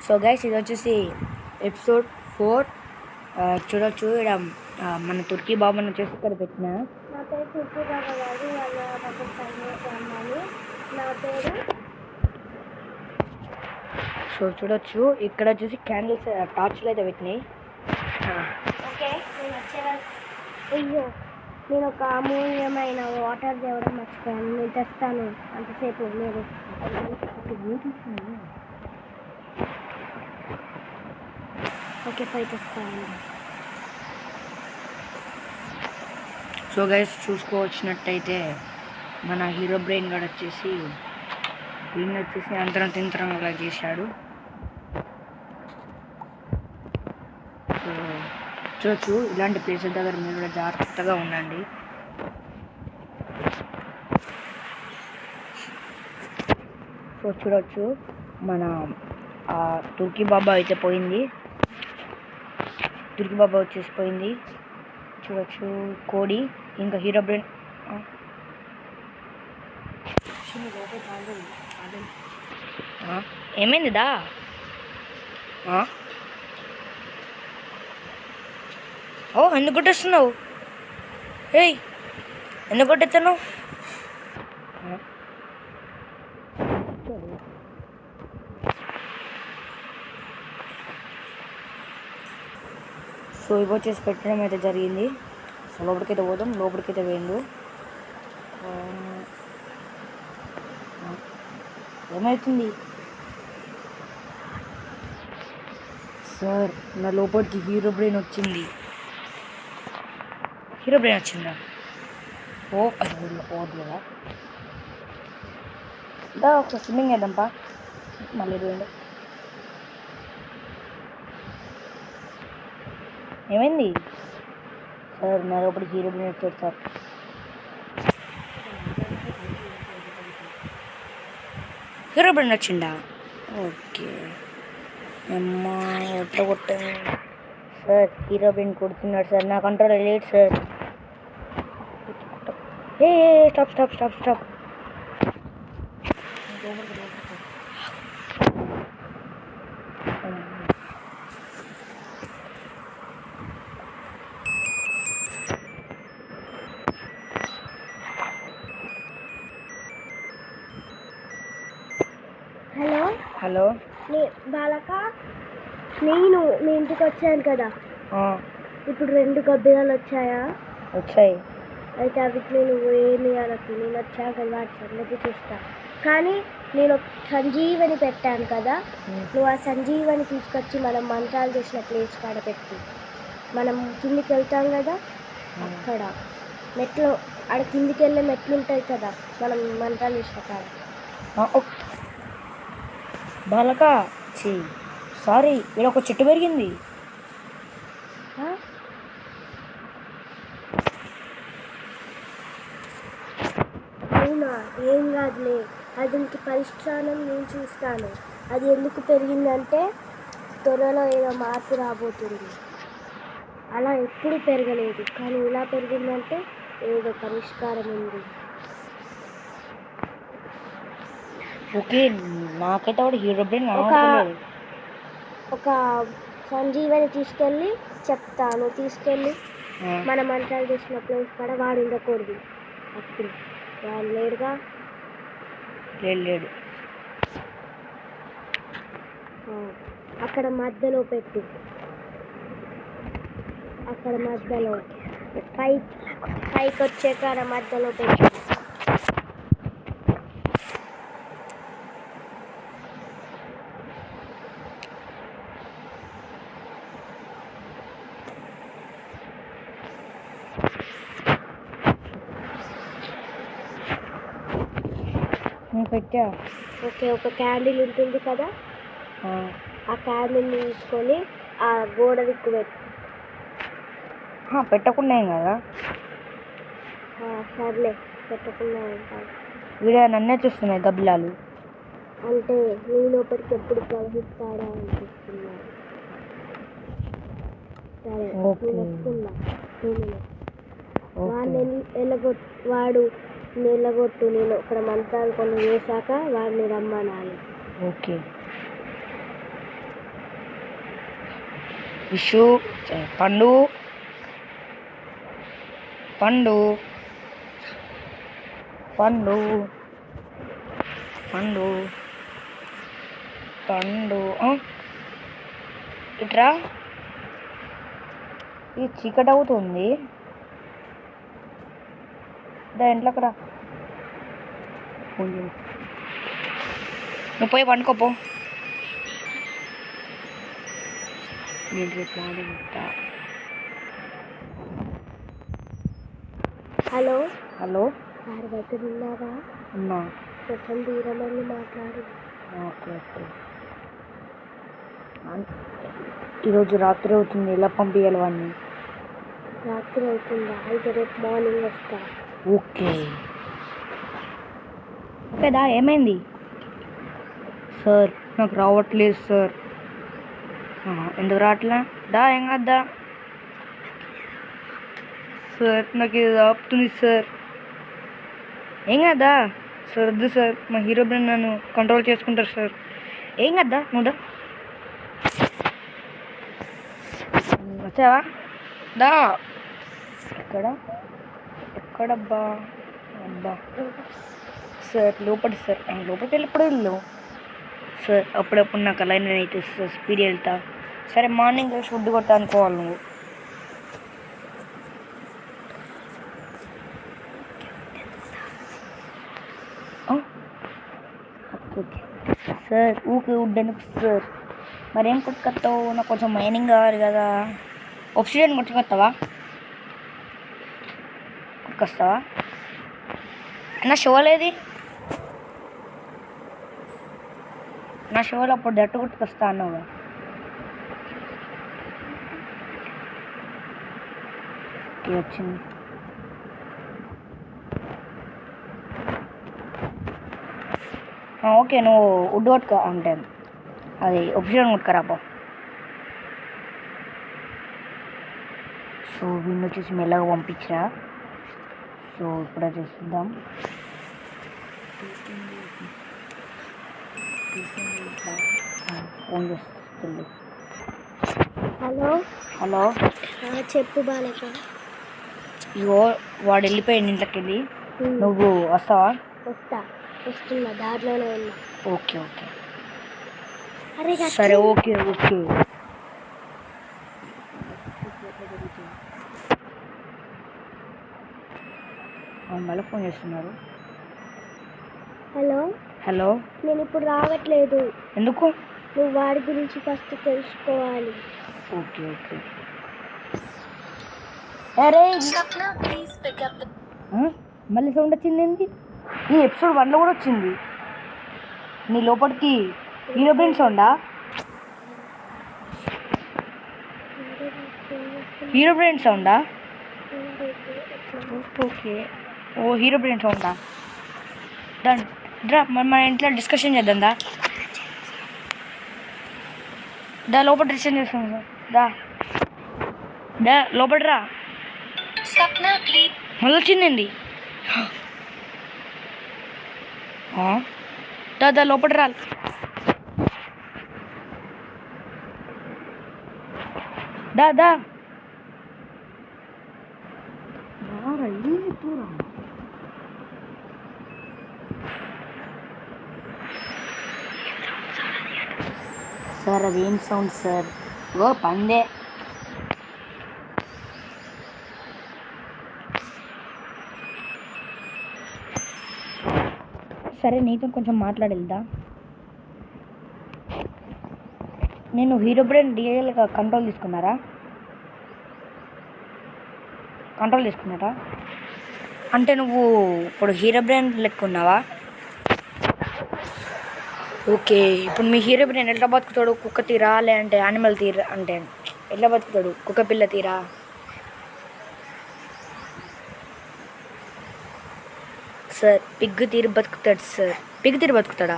So guys ఇది వచ్చేసి episode 4 చూడొచ్చు. ఇక్కడ మన తుర్కీ బాబాను వచ్చేసి ఇక్కడ పెట్టిన. నా పేరు తుర్కీ బాబా గారు, వాళ్ళ పక్కన పనిచేసే అమ్మాయి. నా పేరు. సో చూడొచ్చు ఇక్కడ వచ్చేసి క్యాండిల్స్ టార్చ్లు అయితే పెట్టినాయి. ఓకే, నేను అయ్యో నేను ఒక అమూల్యమైన వాటర్ తేవడం మర్చిపోయాను. నేను తెస్తాను అంతసేపు. మీరు ఓకే పై తెస్తాను. సో గైస్ చూసుకోవచ్చినట్టయితే మన హీరో బ్రెయిన్ గాడు వచ్చేసి వీడిని వచ్చేసి అంతరం తింతరం అలా చేశాడు. సో చూడొచ్చు ఇలాంటి ప్లేసెస్ దగ్గర మీరు కూడా జాగ్రత్తగా ఉండండి. సో చూడొచ్చు మన తుర్కీ బాబా అయితే పోయింది. తుర్కీ బాబా వచ్చేసి పోయింది. చూడొచ్చు కోడి ఇంకా హీరో బ్రెయిన్. ఏమైంది దా? ఓ ఎందుకు కొట్టేస్తున్నావు? ఏయ్ ఎందుకు కొట్టేస్తున్నావు? సో ఇవి వచ్చేసి పెట్టడం అయితే జరిగింది. సో లోపలికైతే పోదాం. లోపలికైతే వేయండు. ఏమవుతుంది సార్? నా లోపలికి హీరో బ్రెయిన్ వచ్చింది. హీరో బ్రెయిన్ వచ్చిందా? ఓ అది పోదు కదా. దా ఒక స్విమ్మింగ్ వేద్దాంపా. మళ్ళీ పోయిండు. ఏమైంది సార్? నా లోపలికి హీరో బ్రెయిన్ వచ్చాడు సార్. హీరో బ్రెయిన్ వచ్చిందా? ఓకే అమ్మా ఎట్లా కొట్టాను సార్? హీరో బ్రెయిన్ కొడుతున్నాడు సార్. నా కంట్రోల్ లేదు సార్. ఏ stop stop stop stop. Hello hello బాలక, నేను మీ ఇంటికి వచ్చాను కదా. ఇప్పుడు 2 గబ్బిలాలు వచ్చాయా? వచ్చాయి. అయితే అవి నేను ఏమి అనకు, నేను వచ్చాక వాటి సంగతి చూస్తా. కానీ నేను సంజీవని పెట్టాను కదా, నువ్వు ఆ సంజీవని తీసుకొచ్చి మనం మంత్రాలు చేసిన ప్లేస్ కాడ పెట్టి, మనం కిందికి వెళ్తాం కదా, అక్కడ మెట్లు ఆడ కిందికి వెళ్ళే మెట్లు ఉంటాయి కదా, మనం మంత్రాలు చేసిన కాడ. బాలక సారీ, ఇక్కడ ఒక చెట్టు పెరిగింది. అవునా? ఏం కాదులే, దానికి పరిష్కారం నేను చూస్తాను. అది ఎందుకు పెరిగిందంటే త్వరలో ఏదో మార్పు రాబోతుంది. అలా ఎప్పుడు పెరగలేదు, కానీ ఇలా పెరిగిందంటే ఏదో పరిష్కారం ఉంది. ఓకే, నాకైతే వాడు హీరో బ్రెయిన్ ఒక సంజీవని తీసుకెళ్ళి చెప్తాను. తీసుకెళ్ళి మన మంత్రాలు చేసిన ప్లేస్ కాడ వాడు ఉండకూడదు. అప్పుడు వాడు లేడుగా. లేడు. అక్కడ మధ్యలో పెట్టు. అక్కడ మధ్యలో పైకి వచ్చే కాడ మధ్యలో పెట్టు. పెట్టా. ఓకే, ఒక క్యాండిల్ ఉంటుంది కదా, ఆ క్యాండిల్ తీసుకొని ఆ గోడ దిక్కు పెట్టు. పెట్టకుండా ఏం కదా? సర్లే, పెట్టకుండా ఉంటాను. వీడియో నన్నే చూస్తున్నాయి గబ్బిలాలు. అంటే నీ లోపలికి ఎప్పుడు ప్రవహిస్తాడా అనిపిస్తున్నా. సరే, నేను వస్తున్నా. వాడు నిలగొట్టు. నేను ఇక్కడ మంత్రాలు కొన్ని వేశాక వాడిని రమ్మనాలి. ఓకే. విషు పండు పండు పండు పండు పండు ఇట్రా ఇది చీకటి అవుతుంది ఇంట్లోకి రా నువ్వు పోయి పండుకోపో నేను రేపు హలో హలో సార్ దగ్గర ఉన్నారా? ఉన్నా. కొంచెం దూరం వెళ్ళి మాట్లాడు. Okay okay. ఈరోజు రాత్రి అవుతుంది, ఎలా పంపించాలి వాడిని? రాత్రి అవుతుందా? అయితే రేపు మార్నింగ్ వస్తా. ఓకే ఓకేదా. ఏమైంది సార్? నాకు రావట్లేదు సార్. ఎందుకు రావట్లే? ఏం కాద్దా సార్, నాకు ఇది ఆపుతుంది సార్. ఏం కాదా సార్? వద్దు సార్, మా హీరో బ్రెయిన్ నన్ను కంట్రోల్ చేసుకుంటారు సార్. ఏం కాద్దా, నువ్వు వచ్చావా? దా. ఎక్కడబ్బా? అబ్బా సార్ లోపలి సార్. లోపలికి వెళ్ళిప్పుడు వెళ్ళు సార్. అప్పుడప్పుడు నాకు అలా అయితే సార్ స్పీడ్ వెళ్తా. సరే మార్నింగ్ ఫుడ్ కొట్టా అనుకోవాలి నువ్వు. Okay sir. ఊకే ఉడ్డనుకు సార్. మరేం కొట్టుకొస్తావు? నాకు కొంచెం మైనింగ్ కావాలి కదా. ఆక్సిజన్ కొట్టుకొస్తావా? కొట్టుకొస్తావా? నా షోలేది? నా షోలో అప్పుడు దట్టు కొట్టుకొస్తా అన్నావుగా. వచ్చింది. ఓకే నువ్వు వుడ్ కొట్టుకో, అంటే అది ఆక్సిజన్ కొట్టుకురాపో. సో వీడిని వచ్చేసి మెల్లగా పంపించరా. సో ఇప్పుడే చూద్దాం. ఫోన్ చేస్తుంది. హలో హలో చెప్పు బాలిక. ఇగో వాడు వెళ్ళిపోయాడు ఇంట్లోకి వెళ్ళి. నువ్వు వస్తావా? వస్తున్నా, దారిలోనే ఉన్నా. ఓకే ఓకే అరే సరే ఓకే ఓకే. మళ్ళీ ఫోన్ చేస్తున్నారు. హలో హలో నేను ఇప్పుడు రావట్లేదు. ఎందుకు? నువ్వు వాడి గురించి ఫస్ట్ తెలుసుకోవాలి. Okay okay. అరే మళ్ళీ సౌండ్ వచ్చింది ఏంటి? ఈ ఎపిసోడ్ 1లో కూడా వచ్చింది. నీ లోపలికి హీరో బ్రెయిన్ సౌండా? హీరో బ్రెయిన్ సౌండా? ఓకే. ఓ హీరో బ్రెయిన్ సౌండా? డ్రా మన ఇంట్లో డిస్కషన్ చేద్దాం. దా లోపల డిస్కషన్ చేస్తాం. దా లోపల రా. మళ్ళీ వచ్చిందండి. దా లోపల రా. దా సార్ అదేం సౌండ్ సార్? ఓ పందే. సరే నీతో కొంచెం మాట్లాడేదా? నేను హీరో బ్రెయిన్ రియల్గా కంట్రోల్ తీసుకున్నారా? అంటే నువ్వు ఇప్పుడు హీరో బ్రెయిన్ లెక్క ఉన్నావా? ఓకే. ఇప్పుడు మీ హీరో బ్రెయిన్ ఎట్లా బతుకుతాడు? కుక్క తీరా లేదంటే యానిమల్ తీరా? అంటే ఎట్లా బతుకుతాడు? కుక్క పిల్ల తీరా? సార్ పిగ్గు తీరు బతుకుతాడు సార్. పిగ్గు తీరు బతుకుతాడా?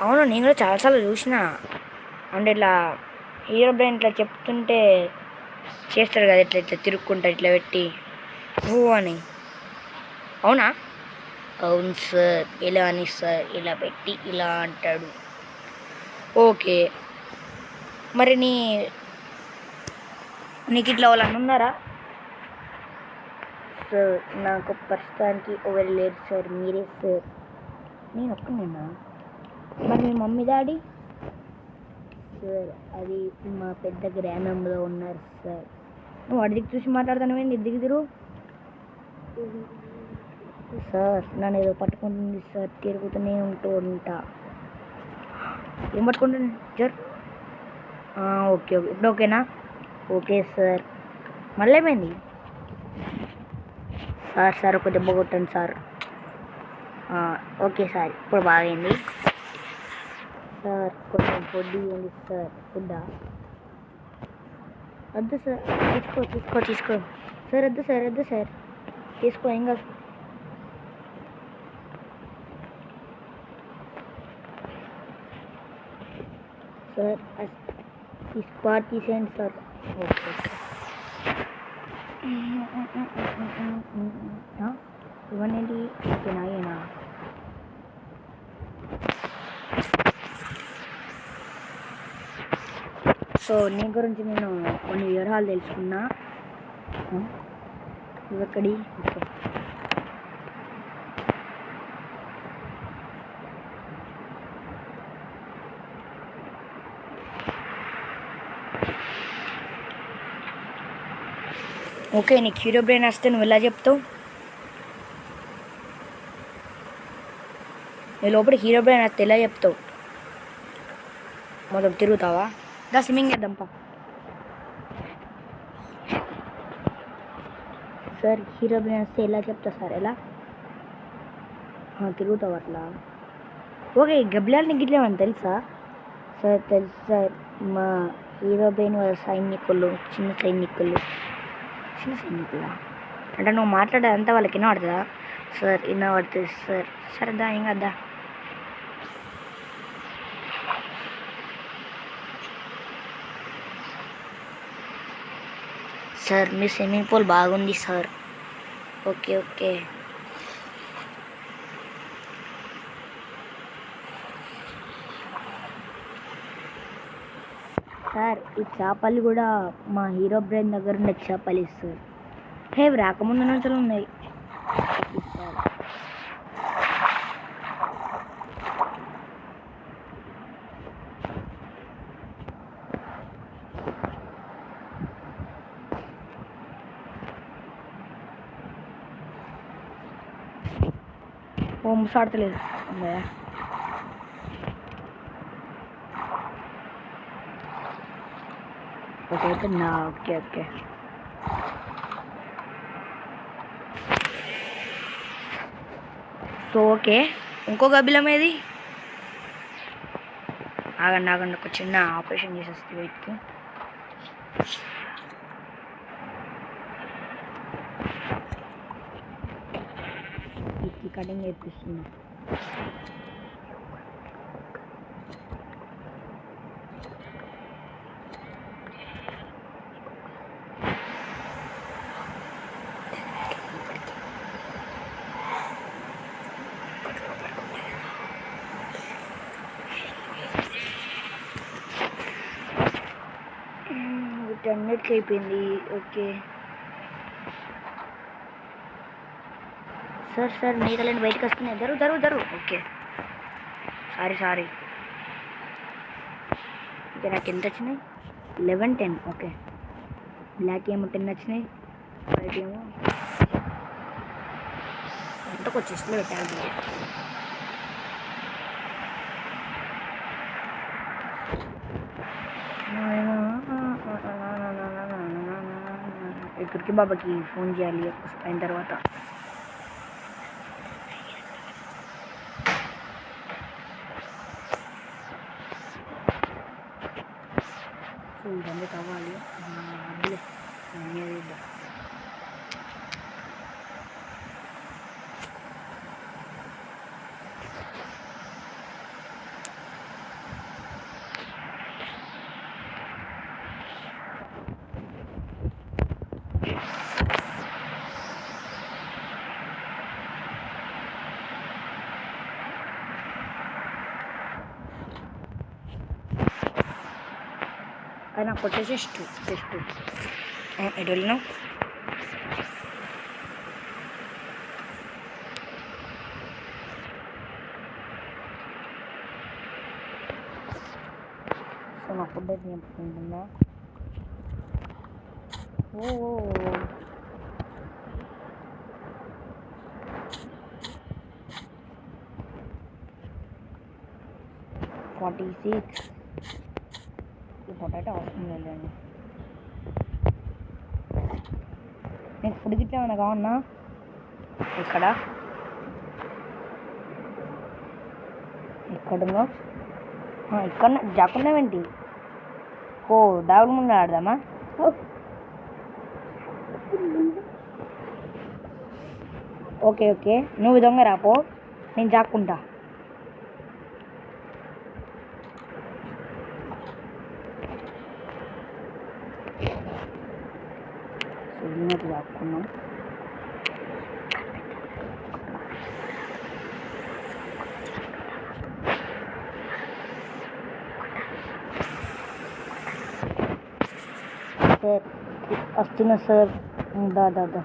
అవును, నేను కూడా చాలాసార్లు చూసిన. అంటే ఇట్లా హీరో బ్రెయిన్ ఇట్లా చెప్తుంటే చేస్తాడు కదా, ఇట్లా ఇట్లా తిరుక్కుంటా ఇట్లా పెట్టి ఓ అని. అవునా? అవును సార్. ఇలా అని సార్, ఇలా పెట్టి ఇలా అంటాడు. ఓకే. మరి నీ నీకు ఇట్లా వాళ్ళని ఉన్నారా? సార్ నాకు ప్రస్తుతానికి ఎవరు లేరు సార్, మీరే సార్. నేను ఒక్కనేనా? మరి మీ మమ్మీ డాడీ? సార్ అది మా పెద్ద గ్రామంలో ఉన్నారు సార్. నువ్వు అడిగి చూసి మాట్లాడతాను, దిగుదురు సార్. నన్ను ఏదో పట్టుకుంటుంది సార్, తిరుగుతూనే ఉంటా. ఏం పట్టుకుంటుంది సార్? ఓకే ఓకే, ఇప్పుడు ఓకేనా? Okay sir. మళ్ళీ ఏమైంది సార్? ఒక దెబ్బ కొట్టండి సార్. ఓకే సార్, ఇప్పుడు బాగైంది సార్. కొంచెం ఫుడ్ ఇవ్వండి సార్. ఫుడ్డా? వద్దు సార్. తీసుకో సార్. వద్దు సార్ తీసుకో, ఏం కాదు సార్. స్క్వాడ్ తీసేయండి సార్. ఓకే ఇవన్నీ ఓకేనా? ఏనా సో నీ గురించి నేను కొన్ని వివరాలు తెలుసుకున్నా. ఇవక్కడి ఓకే. ఓకే, నీకు హీరో బ్రెయిన్ వస్తే నువ్వు ఎలా చెప్తావు? నీ లోపల హీరో బ్రెయిన్ వస్తే ఎలా చెప్తావు? మొత్తం తిరుగుతావా? స్విమ్మింగ్ చేద్దాంపా సార్. హీరో బ్రెయిన్ వస్తే ఎలా చెప్తా సార్? ఎలా తిరుగుతావు అట్లా? ఓకే, గబ్బిలాలని గిట్లేమని తెలుసా సార్? తెలుసు సార్. మా హీరో బ్రెయిన్ వాళ్ళ చిన్న సైనికులా అంటే నువ్వు మాట్లాడేదంతా వాళ్ళకి వినబడుతుందా సార్? వినబడుతుంది సార్. సరదా ఏం కదా సార్. మీ స్విమ్మింగ్ పూల్ బాగుంది సార్. Okay sir. ఈ చేపలు కూడా మా హీరో బ్రెయిన్ దగ్గర ఉన్న చేపలు సార్. రాకముందు నుంచి ఉన్నాయి సార్. ముసాడతలేదు ఓకే. సో ఓకే, ఇంకో గబ్బిలం ఏది? ఆగండి, ఒక చిన్న ఆపరేషన్ చేసేస్తే వెయిట్కి. కటింగ్ నేర్పిస్తున్నా. వీటన్నిటికి అయిపోయింది. Okay sir. నీళ్ళని బయటకు వస్తున్నాయి. జరుగు. Okay sorry. ఓకే, నాకు ఎంత వచ్చినాయి? 11, 10. ఓకే, బ్లాక్ ఏమో 10 వచ్చినాయి. వైట్ ఏమో అంతకు వచ్చేసి పెట్టాలి. ఇక్కడికి బాబాకి ఫోన్ చేయాలి అయిన తర్వాత. ఇవన్నీ కావాలి. అడ్లే నాకు వచ్చేసి టెస్ట్ ఎటు వెళ్ళినావు? సో నా ఫుడ్ అయితే నింపుకుంటుందా? ఓ 46. ఈ పొటాటో అవసరం లేదండి. నీకు ఫుడ్ గిట్లా ఏమైనా కావన్నా? ఇక్కడ ఎక్కడున్నావు? ఇక్కడ జాకున్నావేంటి? ఓ దాగుడు ముందు ఆడదామా? ఓకే ఓకే, నువ్వు దొంగ రాపో, నేను జాక్కుంటా. సో జాక్కున్నాం. సార్ వస్తున్నా సార్. దా దా దా.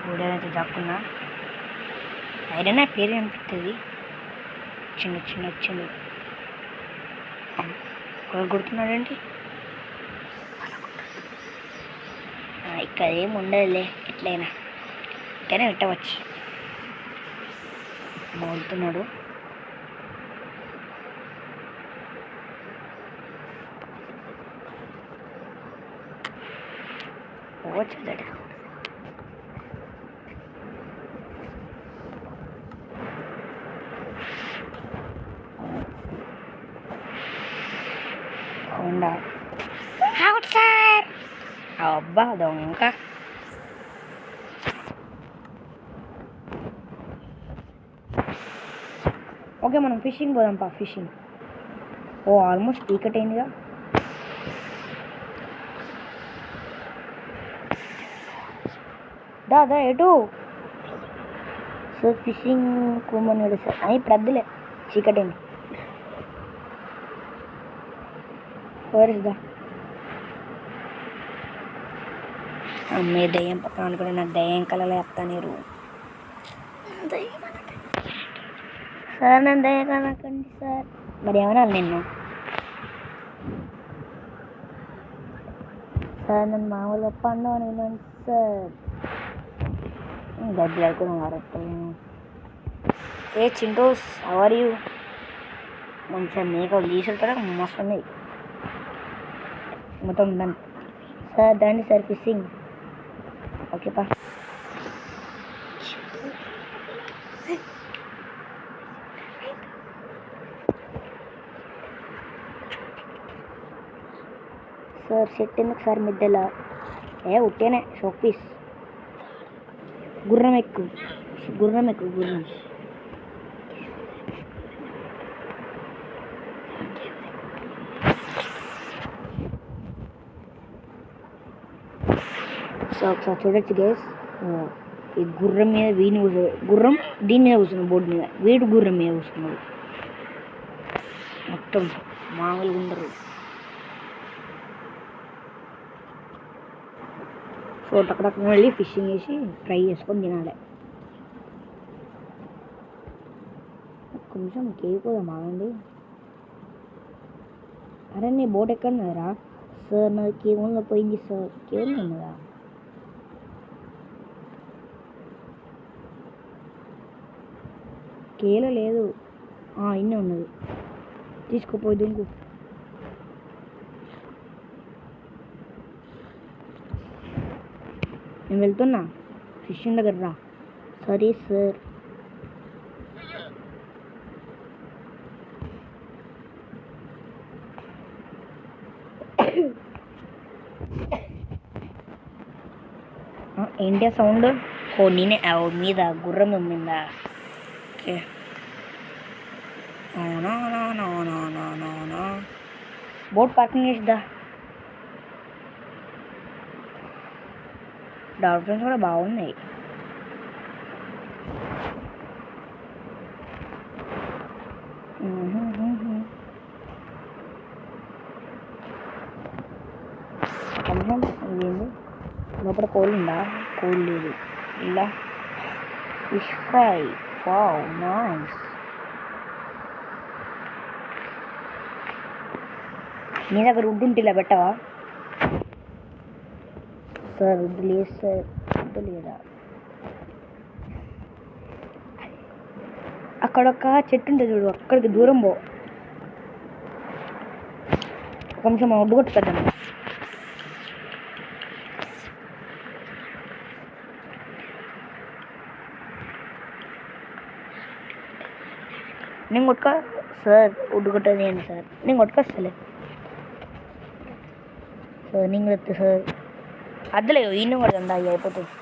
చూడనైతే జాక్కున్నా. అయినా పేరు అనిపిస్తుంది. చిన్న చిన్న వచ్చింది. కొడుతున్నాడండి. ఇక్కడ ఏమి ఉండదులే, ఎట్లయినా ఇక్కడనే పెట్టవచ్చు. మోగుతున్నాడు. వచ్చాడు. అవునా సార్? అబ్బా దొంగ. ఓకే మనం ఫిషింగ్ పోదాంపా. ఫిషింగ్ ఆల్మోస్ట్ పీకట్ అయిందిగా. దాదా ఎటు సార్? Fishing కుమ్మన్నాడు sir. ఇప్పుడు అద్దులే, చీకటి అయింది. కోరిస్దా అమ్మే దయ్యం పక్కన అనుకుని నాకు దయ్యం కళలో చెప్తా నీరు. సార్ నన్ను దయ్యం కనకండి సార్. మరి ఏమనాలి నిన్ను? సార్ నన్ను మామూలుగా పండు అని విన్నాను సార్. డబ్బులు అనుకున్నాం కరెక్ట్. ఏ చింటోస్ అవర్ యూ? మంచిగా మేకలు తీసుకెళ్తారా? మస్తు ఉన్నాయి మొత్తం. దాన్ని సార్ దాన్ని సార్ ఫిషింగ్. ఓకేపా. సార్ సెట్ ఎందుకు సార్ మిద్దెలా? ఉట్టేనే షోక్ పీస్. గుర్రం ఎక్కు, గుర్రం ఎక్కు, గుర్రం. సో ఒకసారి చూడొచ్చు గైస్. ఈ గుర్రం మీద వీడిని గుర్రం దీని మీద కూర్చున్నాడు, బోర్డు మీద. వీడు గుర్రం మీద కూర్చున్నాడు. మొత్తం మామూలుగా ఉండరు. సో అక్కడ వెళ్ళి ఫిషింగ్ చేసి ఫ్రై చేసుకొని తినాలి. ఒక్క నిమిషం కేక్ పోదాం ఆగండి. అరే నీ బోట్ ఎక్కడ ఉన్నదిరా? సార్ నాది కేవలంలో పోయింది సార్. కేవలం ఉన్నదా? కేలో లేదు, ఇన్నే ఉన్నది. తీసుకుపోయి దుంకు. నేను వెళ్తున్నా, ఫిషింగ్ దగ్గర రా. సరే సార్. ఏంటి సౌండ్? నేనే మీద గుర్రం మీద. ఓకే అవునా బోట్ పార్కింగ్ చేసిద్దా. డాల్ఫిన్స్ కూడా బాగున్నాయి. లోపల కోల్ ఉందా? కోల్ లేదు. ఇలా ఫిష్ ఫ్రై. Wow nice. నీ దగ్గర వుడ్ ఉంటే ఇలా పెట్టవా? సార్ వుడ్ లేదు సార్. వుడ్ లేదా? అక్కడ ఒక చెట్టు ఉంటుంది చూడు, అక్కడికి దూరం పో. కొంచెం వుడ్ కొట్టుకొద్దాం. నేను కొట్టుకో సార్. వుడ్ కొట్టది అండి సార్. నేను కొట్టుకొస్తలే సార్. నేను కొట్టు సార్. అద్దలేదు ఈయన కూడా అందా అయిపోతుంది.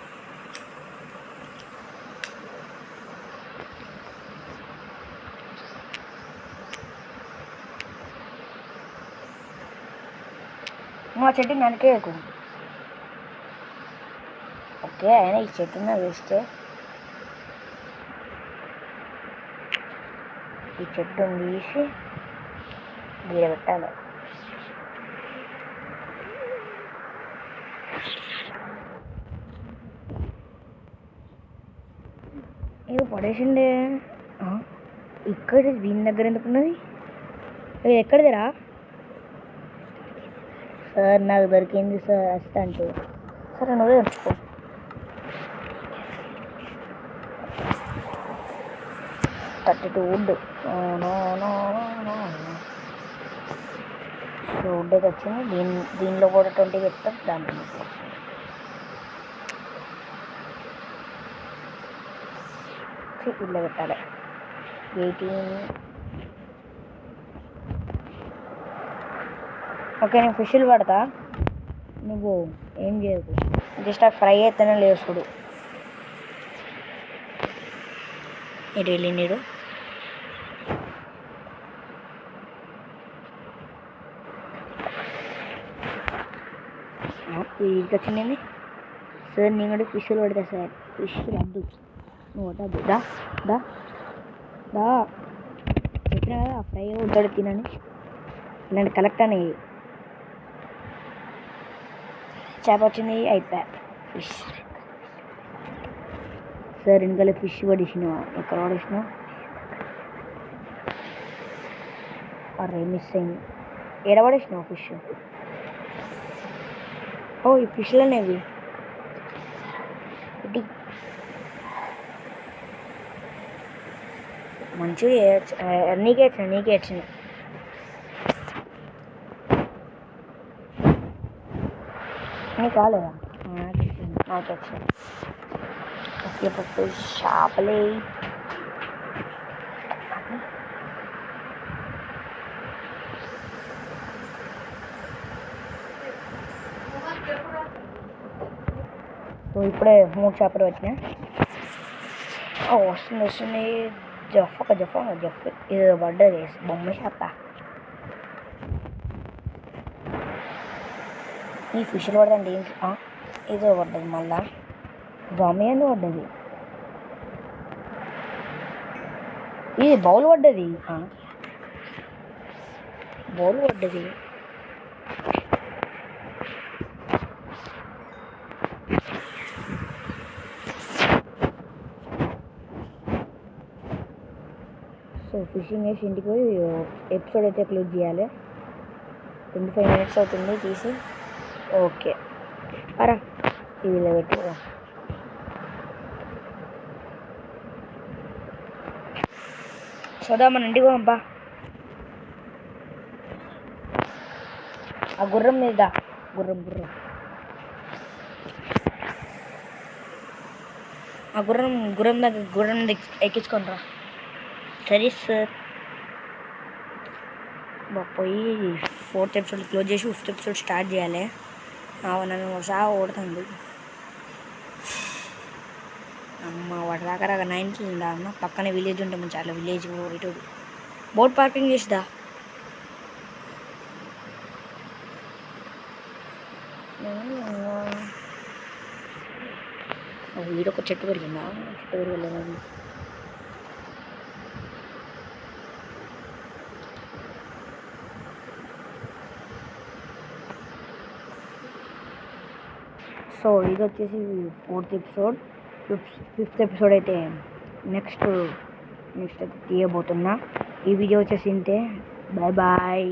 నువ్వు ఆ చెట్టు నరికేయకు. ఓకే అయినా ఈ చెట్టున వేస్తే ఈ చెట్టుని తీసి గీడ పెట్టాలి. ఇది పడేసిండే. ఇక్కడ వీని దగ్గర ఎందుకున్నది? ఇది ఎక్కడిదిరా? సార్ నాకు దొరికింది సార్. వస్తా అంటే సరే నువ్వే ఉంచుకో. వుడ్ సో వుడ్ అయితే వచ్చింది. దీనిలో కూడా 20 పెడతాం. దాంట్లో ఇల్లు పెట్టాలి 18. ఓకే నేను ఫిష్లు పడతా, నువ్వు ఏం చేయకు. జస్ట్ ఆ ఫ్రై అయితేనే లేసుడు. ఇటు వెళ్ళిండు. వీడికి వచ్చింది సార్. నేను కూడా ఫిష్లు పడతా సార్. ఫిష్ వద్దు, నువ్వు వద్దు. దా దా దా చెప్పినా కదా ఫ్రై ఉంటాడు తినని. ఇలాంటి కలెక్ట్ అని చేప వచ్చింది అయిపోయా. ఫిష్ సార్ వెనకాల ఫిష్ పడేసినావా? ఎక్కడ పడేసినావు? అరే మిస్ అయింది. ఎక్కడ పడేసినావు ఫిష్? ఓ ఈ ఫిష్లనేవి మంచిగా నీకే వచ్చినాయి. నీకు కాలేదా? నాకు వచ్చింది. ఓకే పప్పు చేపలే. సో ఇప్పుడే 3 చేపలు వచ్చినాయి. వస్తుంది. జఫ్ ఇది పడ్డది బొమ్మ చేప. ఈ ఫిష్లు పడదండి. ఇదో పడ్డది మళ్ళా. జామీ అని పడ్డది. ఇది బౌల్ పడ్డది. బౌల్ పడ్డది. సో ఫిషింగ్ వేసి ఇంటికి పోయి ఎపిసోడ్ అయితే క్లోజ్ చేయాలి. 25 minutes అవుతుంది తీసి. ఓకే అరా ఇవిలో పెట్టు. సోదా మన ఇంటికి పంపా. ఆ గుర్రం మీద గుర్రం ఆ గుర్రం దగ్గర ఎక్కించుకొని రా. సరే సార్. పోయి 4th ఎపిసోడ్ క్లోజ్ చేసి 5th ఎపిసోడ్ స్టార్ట్ చేయాలి. నన్ను ఒకసారి ఓడుతుంది అమ్మ. వాటి దాకా 9 ఉందా అమ్మ. పక్కనే విలేజ్ ఉంటే మంచి. అట్లా విలేజ్ ఇటు బోట్ పార్కింగ్ చేసిదా. వీడొక చెట్టు పెరిగిందా? చెట్టు పెరగలేదు. సో ఇది వచ్చేసి 4th ఎపిసోడ్. 5th ఎపిసోడ్ అయితే నెక్స్ట్ అయితే తీయబోతున్నా. ఈ వీడియో వచ్చేసి ఇంతే. Bye bye.